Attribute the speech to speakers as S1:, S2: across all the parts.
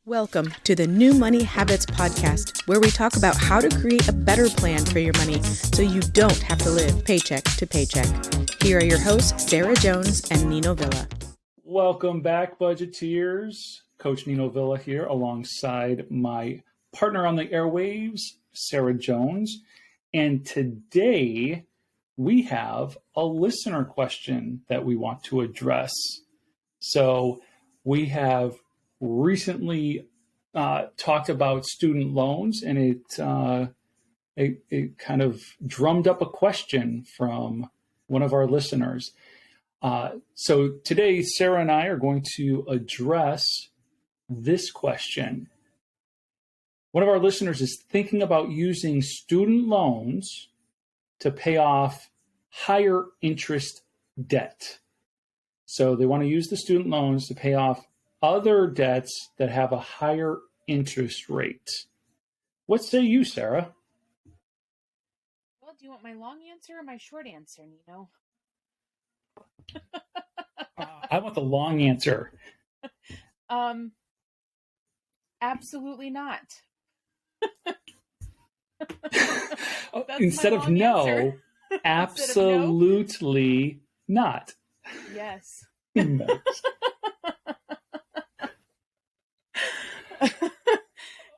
S1: Welcome to the New Money Habits Podcast, where we talk about how to create a better plan for your money so you don't have to live paycheck to paycheck. Here are your hosts, Sarah Jones and Nino Villa.
S2: Welcome back, Budgeteers. Coach Nino Villa here alongside my partner on the airwaves, Sarah Jones. And today we have a listener question that we want to address. So we have recently talked about student loans, and it kind of drummed up a question from one of our listeners. So today, Sarah and I are going to address this question. One of our listeners is thinking about using student loans to pay off higher interest debt. So they want to use the student loans to pay off other debts that have a higher interest rate. What say you, Sarah?
S3: Well, do you want my long answer or my short answer, Nino?
S2: I want the long answer.
S3: Absolutely not.
S2: Instead of no, absolutely not.
S3: Yes.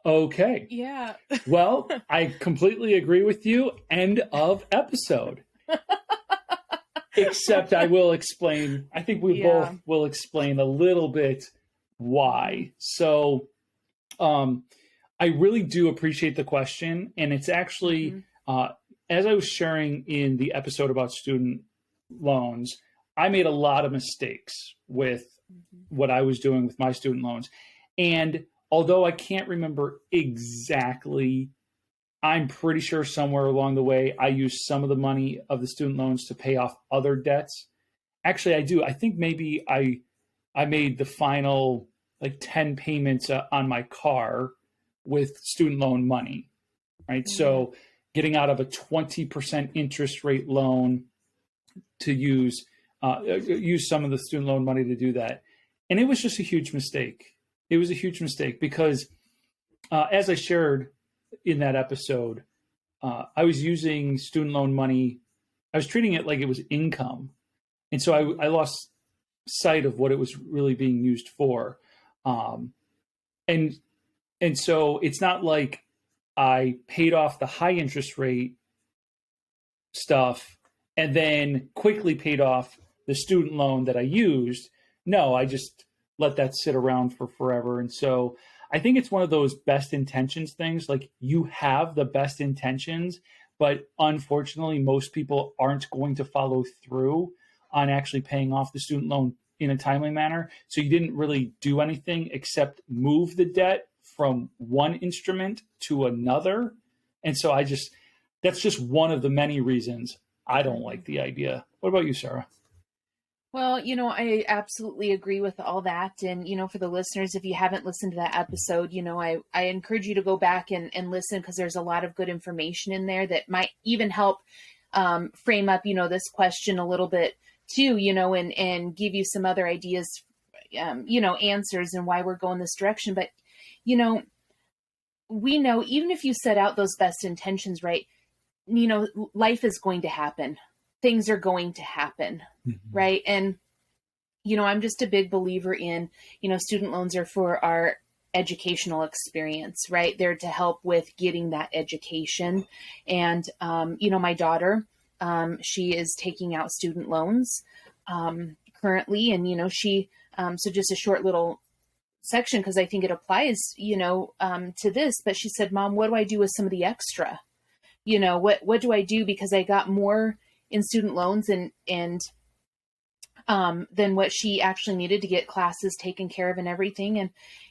S2: Okay.
S3: Yeah.
S2: Well, I completely agree with you. End of episode. Except I will explain, I think we both will explain a little bit why. So I really do appreciate the question. And it's actually, as I was sharing in the episode about student loans, I made a lot of mistakes with what I was doing with my student loans. And although I can't remember exactly, I'm pretty sure somewhere along the way, I used some of the money of the student loans to pay off other debts. Actually, I do. I think maybe I made the final 10 payments on my car with student loan money, right? Mm-hmm. So getting out of a 20% interest rate loan to use some of the student loan money to do that. And it was just a huge mistake. It was a huge mistake because as I shared in that episode, I was using student loan money. I was treating it like it was income. And so I lost sight of what it was really being used for. And so it's not like I paid off the high interest rate stuff and then quickly paid off the student loan that I used. No, I just let that sit around for forever. And so I think it's one of those best intentions things. Like, you have the best intentions, but unfortunately, most people aren't going to follow through on actually paying off the student loan in a timely manner. So you didn't really do anything except move the debt from one instrument to another. And so that's just one of the many reasons I don't like the idea. What about you, Sarah?
S3: Well, I absolutely agree with all that. And, for the listeners, if you haven't listened to that episode, I encourage you to go back and listen, because there's a lot of good information in there that might even help frame up, this question a little bit too, and give you some other ideas, answers and why we're going this direction. But, we know even if you set out those best intentions, right, life is going to happen. Things are going to happen, right? And, I'm just a big believer in, student loans are for our educational experience, right? They're to help with getting that education. And, my daughter, she is taking out student loans currently. And, she, so just a short little section, because I think it applies, to this, but she said, Mom, what do I do with some of the extra? What do I do? Because I got more in student loans and than what she actually needed to get classes taken care of and everything. And,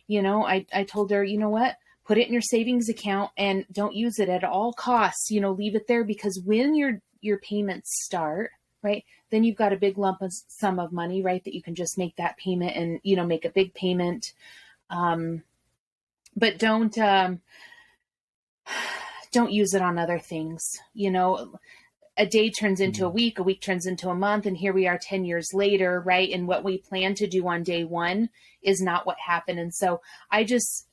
S3: I told her, what, put it in your savings account and don't use it at all costs, leave it there, because when your payments start, right, then you've got a big sum of money, right, that you can just make that payment and, make a big payment. But don't use it on other things. a day turns into a week turns into a month, and here we are 10 years later, right? And what we plan to do on day one is not what happened. And so it's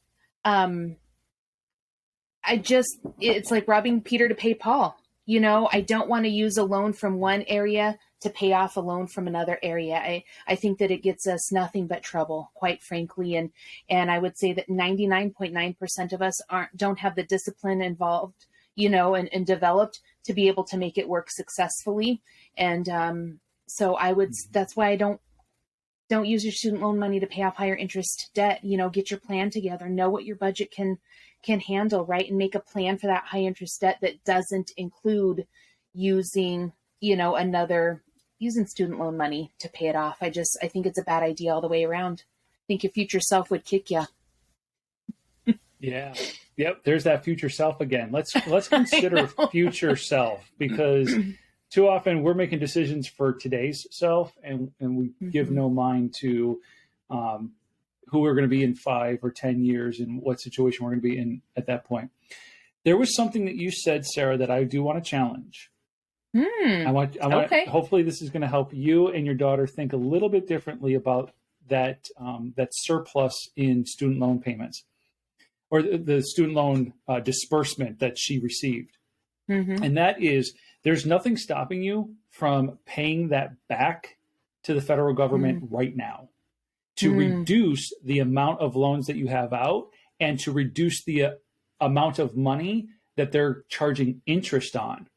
S3: like robbing Peter to pay Paul. I don't want to use a loan from one area to pay off a loan from another area. I think that it gets us nothing but trouble, quite frankly. And I would say that 99.9% of us don't have the discipline involved, and developed to be able to make it work successfully. And so that's why I don't use your student loan money to pay off higher interest debt. Get your plan together, know what your budget can handle, right? And make a plan for that high interest debt that doesn't include using student loan money to pay it off. I think it's a bad idea all the way around. I think your future self would kick you.
S2: Yeah. Yep. There's that future self again. Let's consider future self, because too often we're making decisions for today's self, and we give no mind to who we're going to be in 5 or 10 years and what situation we're going to be in at that point. There was something that you said, Sarah, that I do want to challenge. I want. Okay. Hopefully, this is going to help you and your daughter think a little bit differently about that surplus in student loan payments, or the student loan disbursement that she received. And that is, there's nothing stopping you from paying that back to the federal government right now, to reduce the amount of loans that you have out, and to reduce the amount of money that they're charging interest on.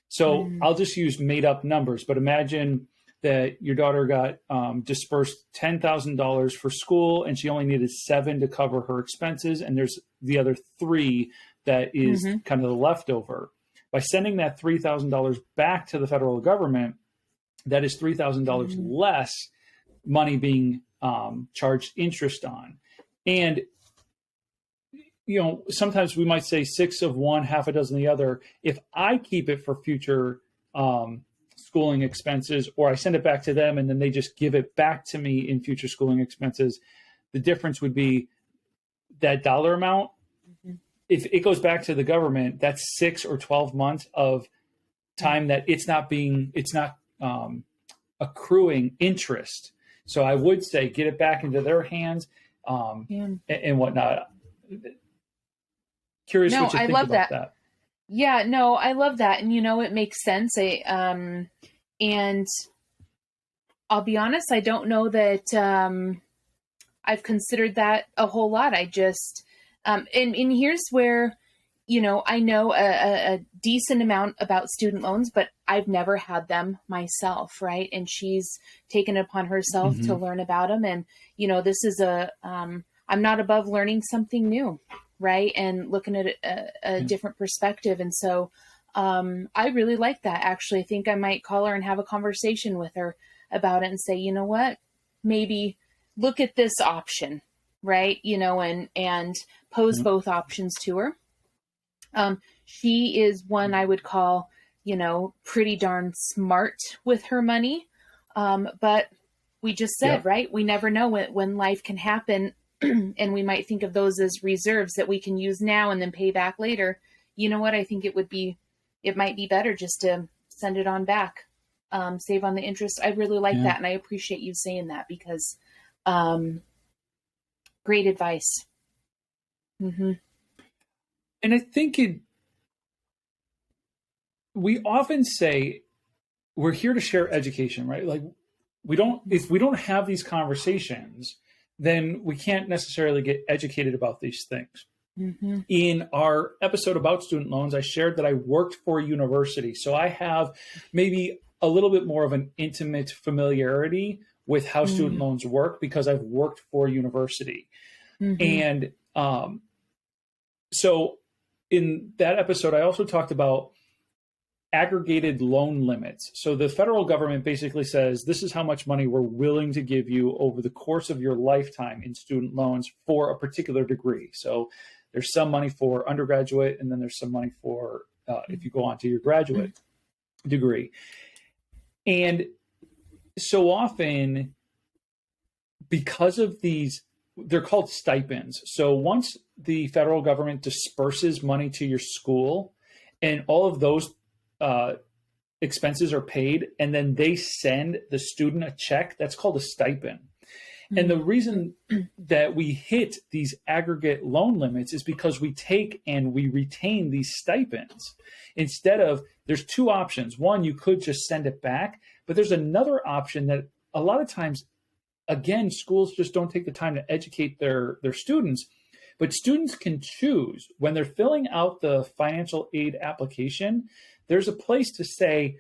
S2: So I'll just use made up numbers, but imagine that your daughter got dispersed $10,000 for school, and she only needed $7,000 to cover her expenses, and there's the other $3,000 that is kind of the leftover. By sending that $3,000 back to the federal government, that is $3,000 less money being charged interest on. And sometimes we might say 6 of one, half a dozen the other. If I keep it for future schooling expenses, or I send it back to them and then they just give it back to me in future schooling expenses, the difference would be that dollar amount. If it goes back to the government, that's 6 or 12 months of time that it's not accruing interest. So I would say get it back into their hands and whatnot. Curious what you think about that.
S3: Yeah, no, I love that. And, it makes sense. And I'll be honest, I don't know that I've considered that a whole lot. I just, and here's where, I know a decent amount about student loans, but I've never had them myself, right? And she's taken it upon herself to learn about them. And, this is I'm not above learning something new, right? And looking at a different perspective. And so I really like that. Actually, I think I might call her and have a conversation with her about it and say, you know what, maybe look at this option, right? And pose both options to her. She is one I would call, pretty darn smart with her money. But we just said, right, we never know when life can happen. And we might think of those as reserves that we can use now and then pay back later. You know what? I think it might be better just to send it on back, save on the interest. I really like that. And I appreciate you saying that, because great advice.
S2: And I think we often say we're here to share education, right? Like if we don't have these conversations, then we can't necessarily get educated about these things. In our episode about student loans, I shared that I worked for a university. So I have maybe a little bit more of an intimate familiarity with how student loans work, because I've worked for a university. And so in that episode, I also talked about aggregated loan limits. So the federal government basically says, this is how much money we're willing to give you over the course of your lifetime in student loans for a particular degree. So there's some money for undergraduate, and then there's some money for if you go on to your graduate degree. And so often, because of these, they're called stipends. So once the federal government disperses money to your school, and all of those expenses are paid, and then they send the student a check. That's called a stipend. Mm-hmm. And the reason that we hit these aggregate loan limits is because we take and we retain these stipends. Instead of, there's two options. One, you could just send it back, but there's another option that a lot of times, again, schools just don't take the time to educate their students. But students can choose when they're filling out the financial aid application. There's a place to say,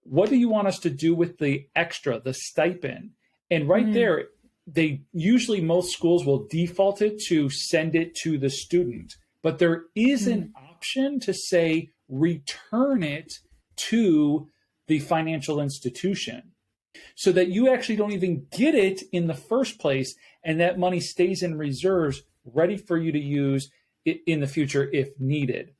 S2: what do you want us to do with the extra, the stipend? And right there, they usually, most schools will default it to send it to the student. But there is an option to say, return it to the financial institution, so that you actually don't even get it in the first place, and that money stays in reserves ready for you to use it in the future if needed.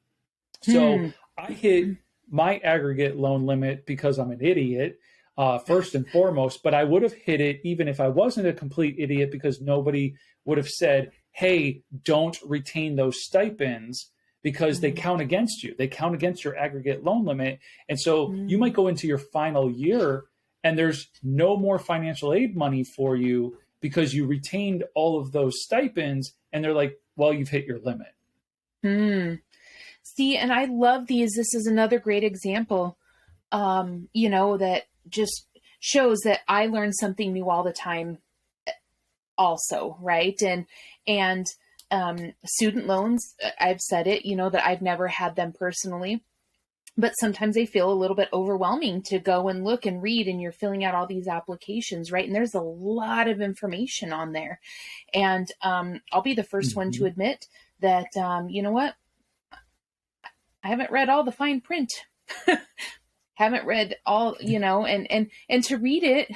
S2: So I hit my aggregate loan limit because I'm an idiot, first and foremost, but I would have hit it even if I wasn't a complete idiot, because nobody would have said, hey, don't retain those stipends, because they count against you. They count against your aggregate loan limit. And so you might go into your final year and there's no more financial aid money for you because you retained all of those stipends, and they're like, well, you've hit your limit.
S3: See, and I love these. This is another great example, that just shows that I learn something new all the time also, right? And student loans, I've said it, that I've never had them personally, but sometimes they feel a little bit overwhelming to go and look and read, and you're filling out all these applications, right? And there's a lot of information on there. And I'll be the first one to admit that, you know what? I haven't read all the fine print. Haven't read all, and to read it,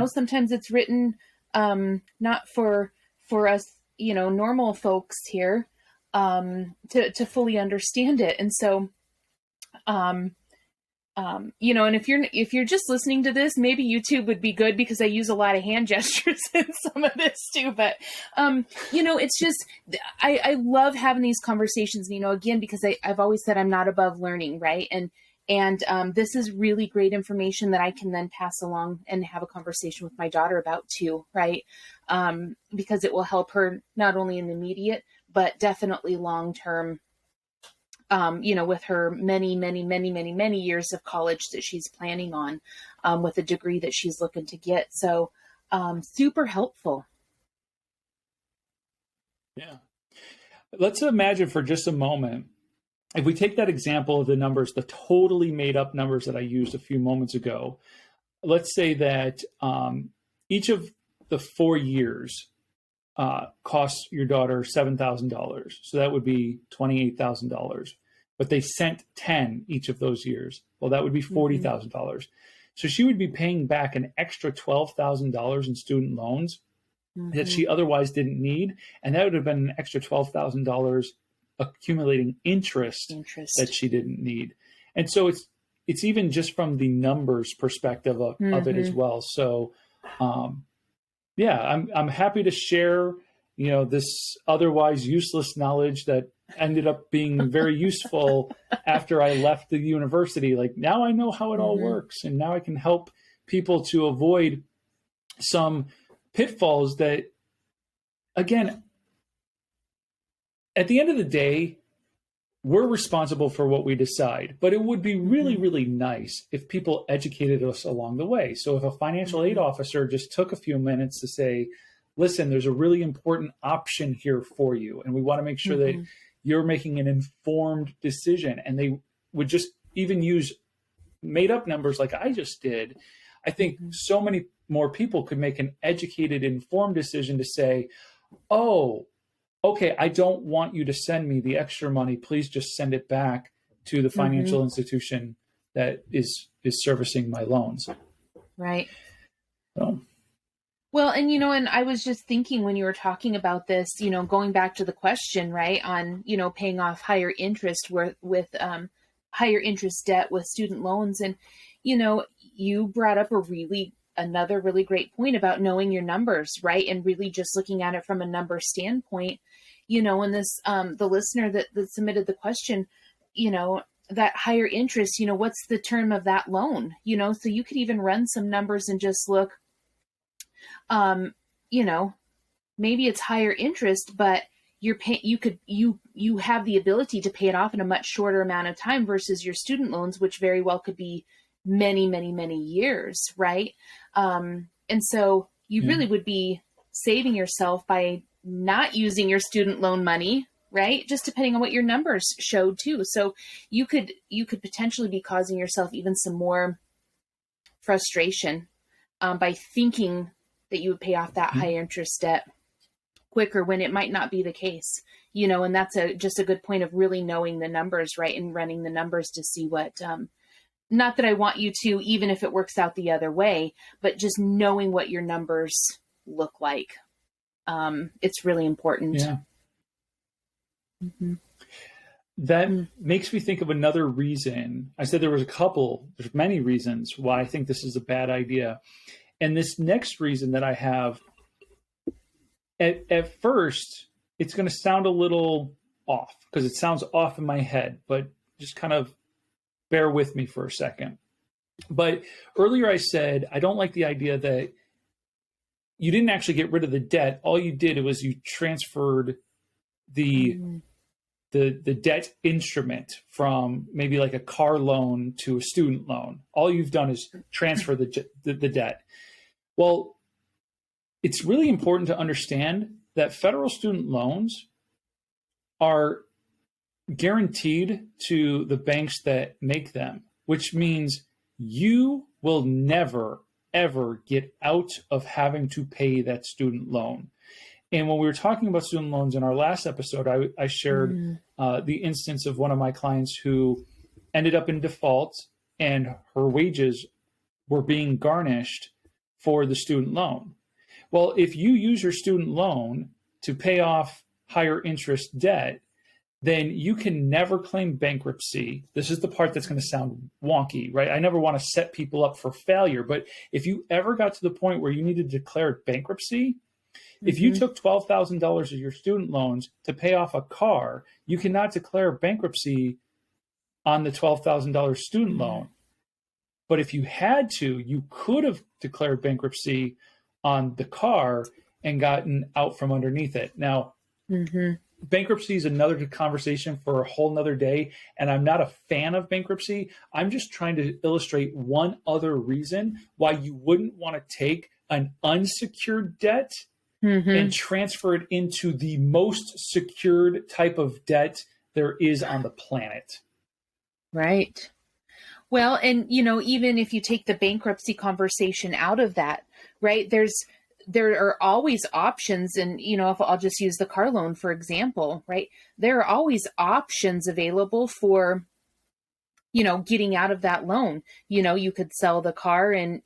S3: sometimes it's written not for us, normal folks here, to fully understand it. And so, and if you're just listening to this, maybe YouTube would be good, because I use a lot of hand gestures in some of this too. But, it's just, I love having these conversations, again, because I've always said I'm not above learning. Right. And this is really great information that I can then pass along and have a conversation with my daughter about too. Right. Because it will help her not only in the immediate, but definitely long-term, with her many years of college that she's planning on, with a degree that she's looking to get. So, super helpful.
S2: Yeah. Let's imagine for just a moment, if we take that example of the numbers, the totally made up numbers that I used a few moments ago, let's say that each of the 4 years costs your daughter $7,000. So that would be $28,000. But they sent 10 each of those years. Well, that would be $40,000. So she would be paying back an extra $12,000 in student loans that she otherwise didn't need. And that would have been an extra $12,000 accumulating interest that she didn't need. And so it's even just from the numbers perspective of it as well. So, I'm happy to share, this otherwise useless knowledge that ended up being very useful after I left the university. Like, now I know how it all works, and now I can help people to avoid some pitfalls that, again, at the end of the day, we're responsible for what we decide, but it would be really, really nice if people educated us along the way. So if a financial aid officer just took a few minutes to say, listen, there's a really important option here for you, and we want to make sure that you're making an informed decision, and they would just even use made up numbers like I just did, I think so many more people could make an educated, informed decision to say, oh, okay, I don't want you to send me the extra money. Please just send it back to the financial institution that is servicing my loans.
S3: Right.
S2: So.
S3: Well, and, and I was just thinking when you were talking about this, going back to the question, right, on, paying off higher interest with higher interest debt with student loans. And, you brought up another really great point about knowing your numbers, right? And really just looking at it from a number standpoint, and this, the listener that submitted the question, that higher interest, what's the term of that loan? So you could even run some numbers and just look, maybe it's higher interest, but you have the ability to pay it off in a much shorter amount of time versus your student loans, which very well could be many, many, many years. Right. And so you really would be saving yourself by not using your student loan money, right? Just depending on what your numbers showed too. So you could potentially be causing yourself even some more frustration by thinking that you would pay off that high interest debt quicker when it might not be the case, and that's just a good point of really knowing the numbers, right? And running the numbers to see what, not that I want you to, even if it works out the other way, but just knowing what your numbers look like. It's really important.
S2: Yeah. That makes me think of another reason. I said there's many reasons why I think this is a bad idea. And this next reason that I have, at first, it's going to sound a little off because it sounds off in my head, but just kind of bear with me for a second. But earlier I said, I don't like the idea that you didn't actually get rid of the debt. All you did was you transferred the debt instrument from maybe like a car loan to a student loan. All you've done is transfer the debt. Well, it's really important to understand that federal student loans are guaranteed to the banks that make them, which means you will never, ever get out of having to pay that student loan. And when we were talking about student loans in our last episode, I shared the instance of one of my clients who ended up in default and her wages were being garnished for the student loan. Well, if you use your student loan to pay off higher interest debt, then you can never claim bankruptcy. This is the part that's going to sound wonky, right? I never want to set people up for failure, but if you ever got to the point where you need to declare bankruptcy, if you took $12,000 of your student loans to pay off a car, you cannot declare bankruptcy on the $12,000 student loan. But if you had to, you could have declared bankruptcy on the car and gotten out from underneath it. Now, bankruptcy is another conversation for a whole nother day. And I'm not a fan of bankruptcy. I'm just trying to illustrate one other reason why you wouldn't want to take an unsecured debt and transfer it into the most secured type of debt there is on the planet. Right.
S3: Well, and, even if you take the bankruptcy conversation out of that, right, there are always options. And, if I'll just use the car loan, for example, right, there are always options available for, getting out of that loan. You could sell the car and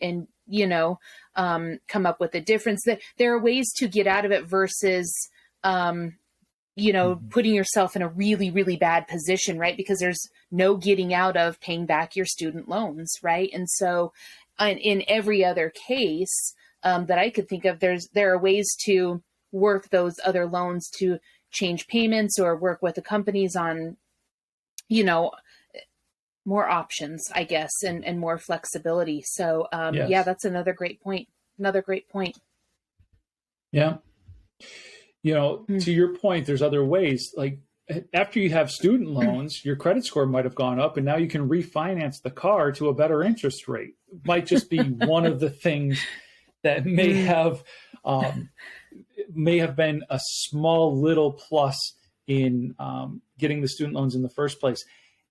S3: come up with a difference. There are ways to get out of it versus, putting yourself in a really, really bad position, right? Because there's no getting out of paying back your student loans, right? And so in every other case that I could think of, there are ways to work those other loans to change payments or work with the companies on, more options, I guess, and more flexibility. So yes. Yeah, that's another great point.
S2: Yeah. To your point, there's other ways. Like after you have student loans, your credit score might have gone up and now you can refinance the car to a better interest rate. It might just be one of the things that may have been a small little plus in getting the student loans in the first place.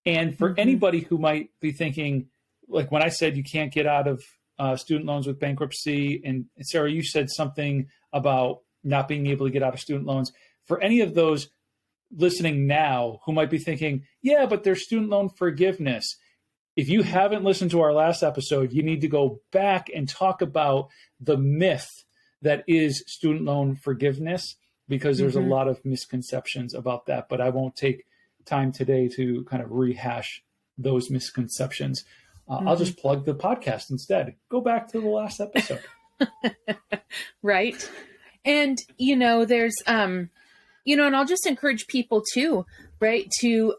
S2: And for anybody who might be thinking, like when I said you can't get out of student loans with bankruptcy, and Sarah, you said something about not being able to get out of student loans. For any of those listening now who might be thinking, yeah, but there's student loan forgiveness. If you haven't listened to our last episode, you need to go back and talk about the myth that is student loan forgiveness, because there's a lot of misconceptions about that. But I won't take time today to kind of rehash those misconceptions. I'll just plug the podcast instead. Go back to the last episode.
S3: Right. And, there's, and I'll just encourage people too, right, to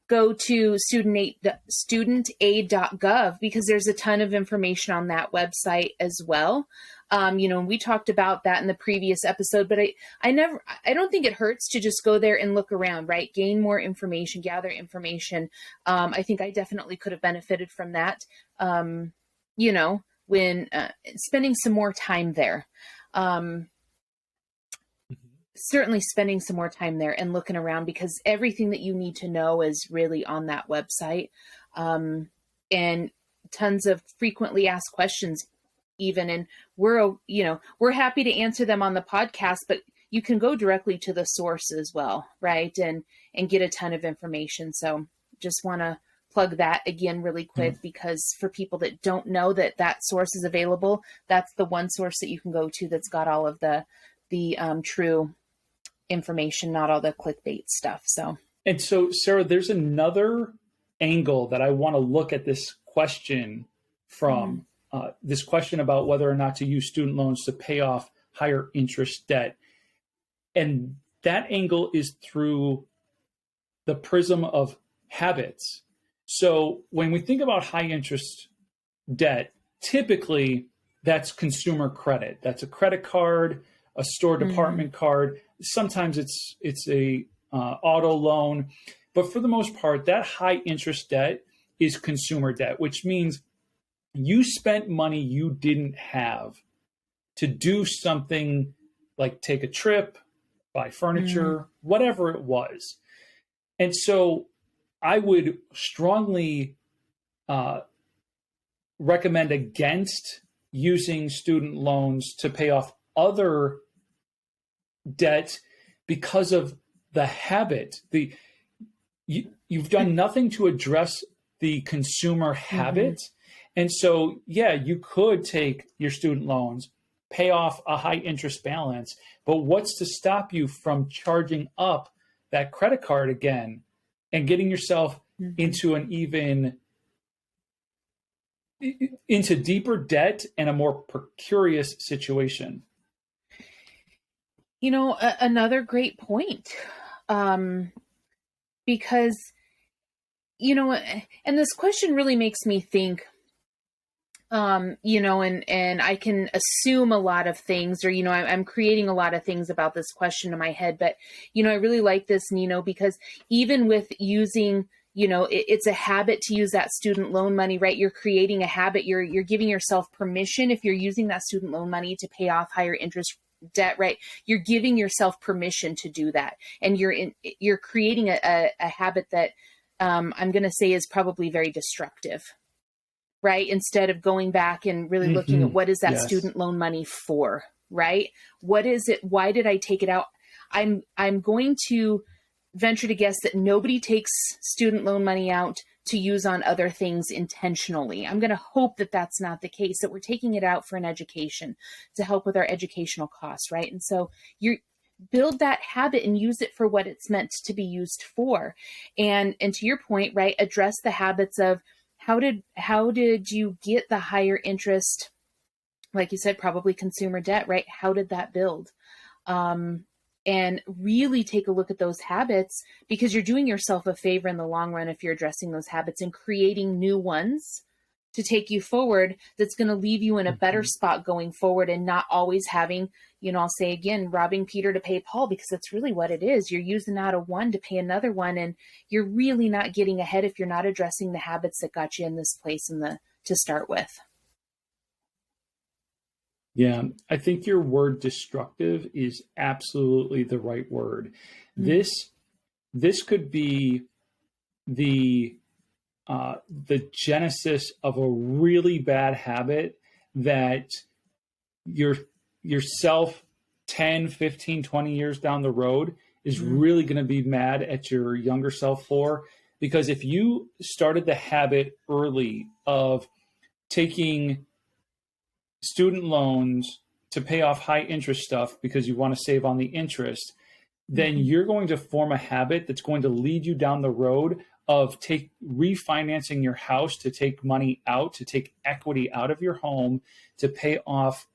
S3: go to StudentAid.gov, because there's a ton of information on that website as well. We talked about that in the previous episode, but I don't think it hurts to just go there and look around, right? Gain more information, gather information. I think I definitely could have benefited from that, when spending some more time there. Certainly spending some more time there and looking around, because everything that you need to know is really on that website. And tons of frequently asked questions even, and we're happy to answer them on the podcast, but you can go directly to the source as well, right? And get a ton of information. So just want to plug that again really quick, because for people that don't know that source is available, that's the one source that you can go to that's got all of the true information, not all the clickbait stuff. So
S2: Sarah, there's another angle that I want to look at this question from. This question about whether or not to use student loans to pay off higher interest debt. And that angle is through the prism of habits. So when we think about high interest debt, typically that's consumer credit. That's a credit card, a store department card. Sometimes it's a auto loan, but for the most part, that high interest debt is consumer debt, which means you spent money you didn't have to do something like take a trip, buy furniture, whatever it was. And so I would strongly recommend against using student loans to pay off other debt because of the habit. You've done nothing to address the consumer habit. And so, yeah, you could take your student loans, pay off a high interest balance, but what's to stop you from charging up that credit card again and getting yourself into into deeper debt and a more precarious situation?
S3: Another great point, because, and this question really makes me think, and I can assume a lot of things, or, I'm creating a lot of things about this question in my head, but, I really like this, Nino, because even with using, it's a habit to use that student loan money, right? You're creating a habit. You're giving yourself permission. If you're using that student loan money to pay off higher interest debt, right? You're giving yourself permission to do that. And you're creating a habit that, I'm going to say is probably very destructive. Right? Instead of going back and really looking at what is that student loan money for, right? What is it? Why did I take it out? I'm going to venture to guess that nobody takes student loan money out to use on other things intentionally. I'm going to hope that that's not the case, that we're taking it out for an education to help with our educational costs, right? And so you build that habit and use it for what it's meant to be used for. And to your point, right, address the habits of how did you get the higher interest, like you said, probably consumer debt, right? How did that build? And really take a look at those habits, because you're doing yourself a favor in the long run if you're addressing those habits and creating new ones to take you forward, that's going to leave you in a better spot going forward, and not always having, I'll say again, robbing Peter to pay Paul, because that's really what it is. You're using out of one to pay another one, and you're really not getting ahead if you're not addressing the habits that got you in this place to start with.
S2: Yeah, I think your word destructive is absolutely the right word. This could be the genesis of a really bad habit that yourself 10, 15, 20 years down the road is really going to be mad at your younger self for. Because if you started the habit early of taking student loans to pay off high interest stuff because you want to save on the interest, then you're going to form a habit that's going to lead you down the road of refinancing your house to take money out, to take equity out of your home, to pay off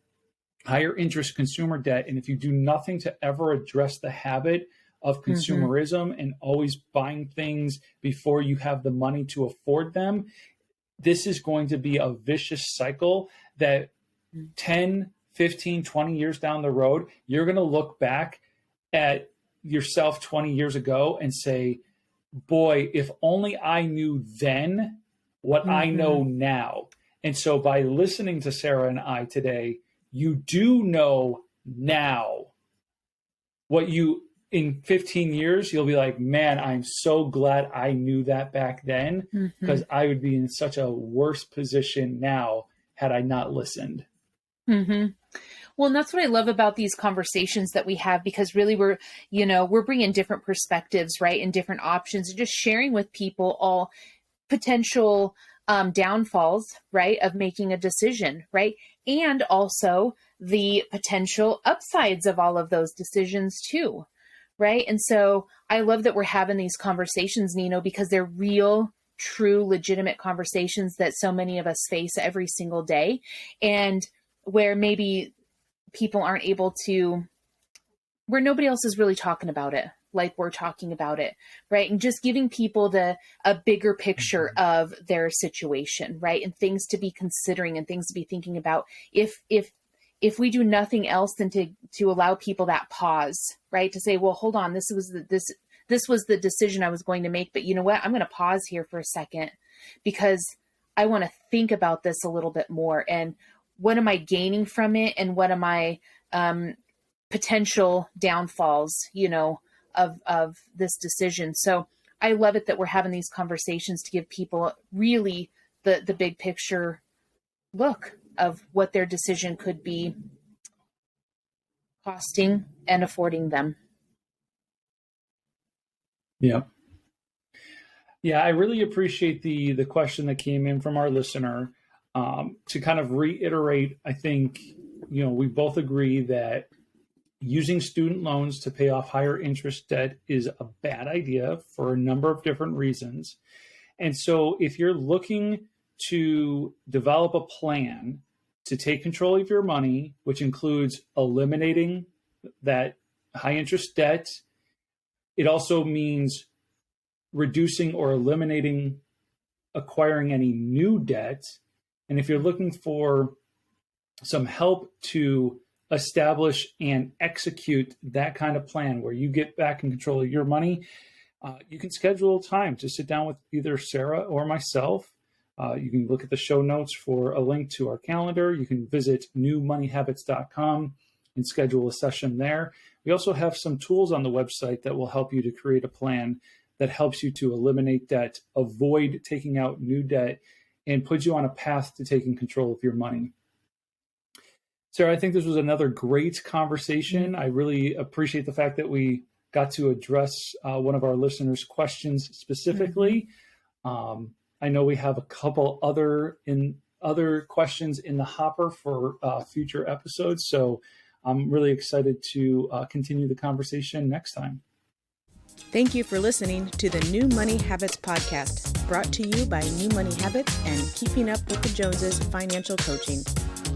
S2: higher interest consumer debt. And if you do nothing to ever address the habit of consumerism and always buying things before you have the money to afford them, this is going to be a vicious cycle that 10, 15, 20 years down the road, you're going to look back at yourself 20 years ago and say, boy, if only I knew then what I know now. And so by listening to Sarah and I today, you do know now what you, in 15 years, you'll be like, man, I'm so glad I knew that back then, because I would be in such a worse position now had I not listened.
S3: Well, and that's what I love about these conversations that we have, because really we're bringing different perspectives, right? And different options, and just sharing with people all potential downfalls, right, of making a decision, right? And also the potential upsides of all of those decisions too, right? And so I love that we're having these conversations, Nino, because they're real, true, legitimate conversations that so many of us face every single day, and where maybe people aren't able to, where nobody else is really talking about it like we're talking about it, right? And just giving people a bigger picture of their situation, right? And things to be considering and things to be thinking about. If we do nothing else than to allow people that pause, right? To say, well, hold on, this was the decision I was going to make, but you know what? I'm going to pause here for a second because I want to think about this a little bit more. And what am I gaining from it? And what am I potential downfalls, of this decision? So I love it that we're having these conversations to give people really the big picture look of what their decision could be costing and affording them.
S2: Yeah. Yeah, I really appreciate the question that came in from our listener. To kind of reiterate, I think, we both agree that using student loans to pay off higher interest debt is a bad idea for a number of different reasons. And so if you're looking to develop a plan to take control of your money, which includes eliminating that high interest debt, it also means reducing or eliminating acquiring any new debt. And if you're looking for some help to establish and execute that kind of plan where you get back in control of your money, you can schedule time to sit down with either Sarah or myself. You can look at the show notes for a link to our calendar. You can visit newmoneyhabits.com and schedule a session there. We also have some tools on the website that will help you to create a plan that helps you to eliminate debt, avoid taking out new debt, and put you on a path to taking control of your money. Sarah, I think this was another great conversation. I really appreciate the fact that we got to address one of our listeners' questions specifically. I know we have a couple other questions in the hopper for future episodes, so I'm really excited to continue the conversation next time.
S1: Thank you for listening to the New Money Habits podcast, brought to you by New Money Habits and Keeping Up with the Joneses Financial Coaching.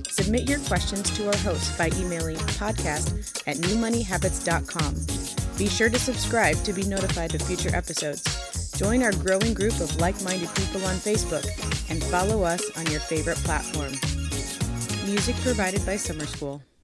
S1: Submit your questions to our host by emailing podcast@newmoneyhabits.com. Be sure to subscribe to be notified of future episodes. Join our growing group of like-minded people on Facebook and follow us on your favorite platform. Music provided by Summer School.